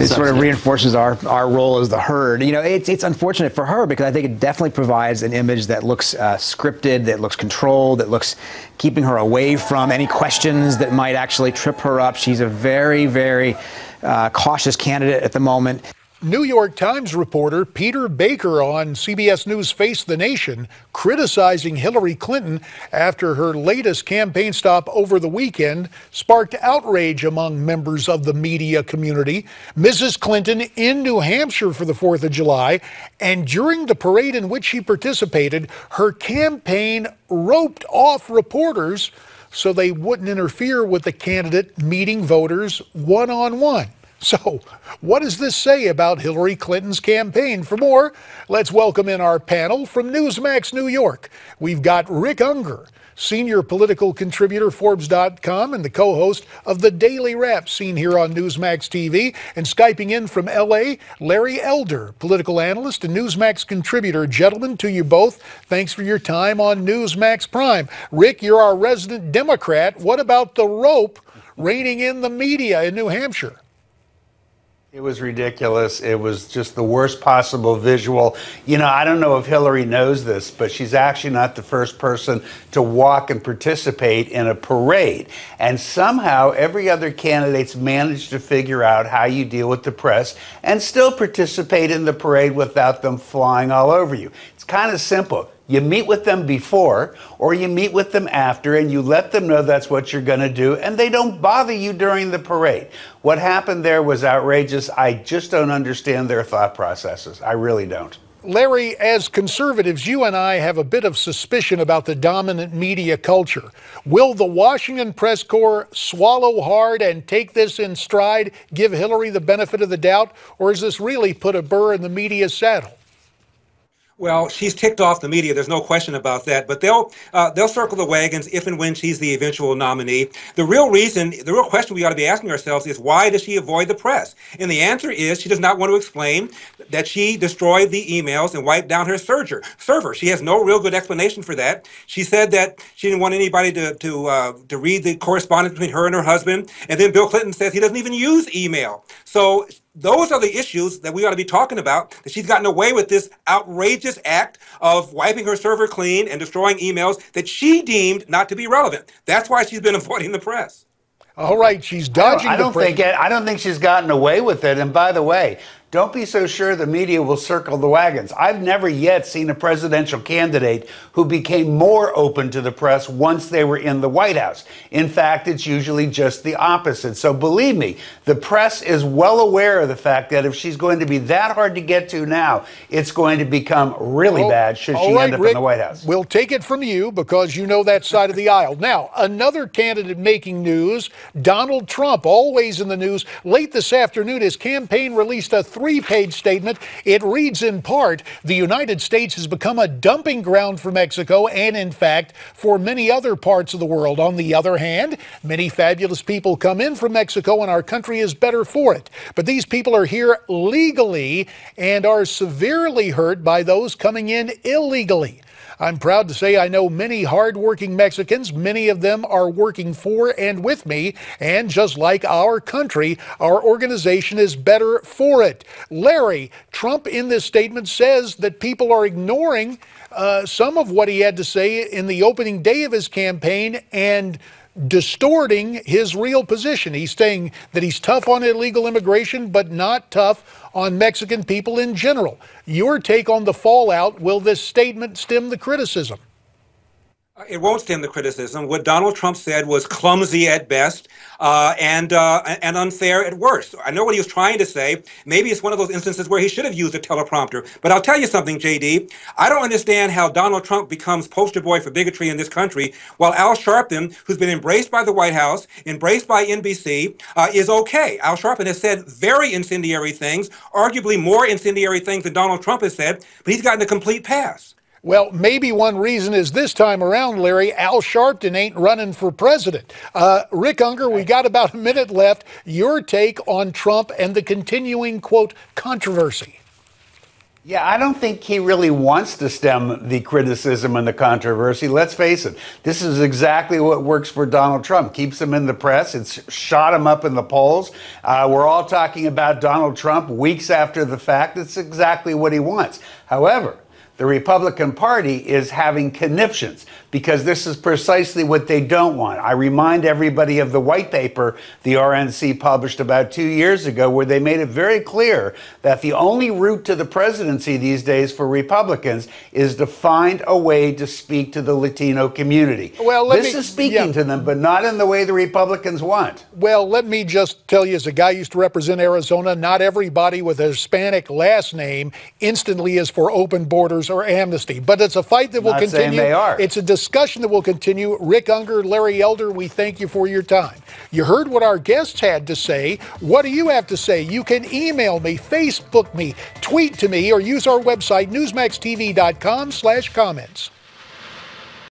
It sort of reinforces our role as the herd. You know, it's unfortunate for her because I think it definitely provides an image that looks scripted, that looks controlled, that looks keeping her away from any questions that might actually trip her up. She's a very, very cautious candidate at the moment. New York Times reporter Peter Baker on CBS News Face the Nation criticizing Hillary Clinton after her latest campaign stop over the weekend sparked outrage among members of the media community. Mrs. Clinton in New Hampshire for the 4th of July, and during the parade in which she participated, her campaign roped off reporters so they wouldn't interfere with the candidate meeting voters one-on-one. So, what does this say about Hillary Clinton's campaign? For more, let's welcome in our panel from Newsmax New York. We've got Rick Ungar, senior political contributor, Forbes.com, and the co-host of The Daily Wrap, seen here on Newsmax TV. And Skyping in from L.A., Larry Elder, political analyst and Newsmax contributor. Gentlemen, to you both, thanks for your time on Newsmax Prime. Rick, you're our resident Democrat. What about the rope reining in the media in New Hampshire? It was ridiculous. It was just the worst possible visual. You know, I don't know if Hillary knows this, but she's actually not the first person to walk and participate in a parade. And somehow every other candidate's managed to figure out how you deal with the press and still participate in the parade without them flying all over you. It's kind of simple. You meet with them before or you meet with them after and you let them know that's what you're going to do and they don't bother you during the parade. What happened there was outrageous. I just don't understand their thought processes. I really don't. Larry, as conservatives, you and I have a bit of suspicion about the dominant media culture. Will the Washington press corps swallow hard and take this in stride, give Hillary the benefit of the doubt, or is this really put a burr in the media's saddle? Well, she's ticked off the media. There's no question about that. But they'll circle the wagons if and when she's the eventual nominee. The real question we ought to be asking ourselves is, why does she avoid the press? And the answer is she does not want to explain that she destroyed the emails and wiped down her server. She has no real good explanation for that. She said that she didn't want anybody to read the correspondence between her and her husband. And then Bill Clinton says he doesn't even use email. So those are the issues that we ought to be talking about, that she's gotten away with this outrageous act of wiping her server clean and destroying emails that she deemed not to be relevant. That's why she's been avoiding the press. All right, she's dodging I don't think she's gotten away with it. And by the way, don't be so sure the media will circle the wagons. I've never yet seen a presidential candidate who became more open to the press once they were in the White House. In fact, it's usually just the opposite. So believe me, the press is well aware of the fact that if she's going to be that hard to get to now, it's going to become really bad should she end up in the White House. We'll take it from you because you know that side of the aisle. Now, another candidate making news, Donald Trump, always in the news. Late this afternoon, his campaign released a three-page statement. It reads in part, the United States has become a dumping ground for Mexico and, in fact, for many other parts of the world. On the other hand, many fabulous people come in from Mexico and our country is better for it. But these people are here legally and are severely hurt by those coming in illegally. I'm proud to say I know many hardworking Mexicans. Many of them are working for and with me. And just like our country, our organization is better for it. Larry, Trump in this statement says that people are ignoring some of what he had to say in the opening day of his campaign and distorting his real position. He's saying that he's tough on illegal immigration, but not tough on Mexican people in general. Your take on the fallout, will this statement stem the criticism? It won't stem the criticism. What Donald Trump said was clumsy at best and unfair at worst. I know what he was trying to say. Maybe it's one of those instances where he should have used a teleprompter. But I'll tell you something, JD. I don't understand how Donald Trump becomes poster boy for bigotry in this country while Al Sharpton, who's been embraced by the White House, embraced by NBC, is okay. Al Sharpton has said very incendiary things, arguably more incendiary things than Donald Trump has said, but he's gotten a complete pass. Well, maybe one reason is this time around, Larry, Al Sharpton ain't running for president. Rick Ungar, we got about a minute left. Your take on Trump and the continuing, quote, controversy. Yeah, I don't think he really wants to stem the criticism and the controversy. Let's face it, this is exactly what works for Donald Trump. Keeps him in the press. It's shot him up in the polls. We're all talking about Donald Trump weeks after the fact. It's exactly what he wants. However, the Republican Party is having conniptions because this is precisely what they don't want. I remind everybody of the white paper the RNC published about 2 years ago, where they made it very clear that the only route to the presidency these days for Republicans is to find a way to speak to the Latino community. Well, this is speaking to them, but not in the way the Republicans want. Well, let me just tell you, as a guy who used to represent Arizona, not everybody with a Hispanic last name instantly is for open borders or amnesty. But it's a fight that will continue. Not saying they are. It's a discussion that will continue. Rick Ungar, Larry Elder, we thank you for your time. You heard what our guests had to say. What do you have to say? You can email me, Facebook me, tweet to me, or use our website, newsmaxtv.com/comments.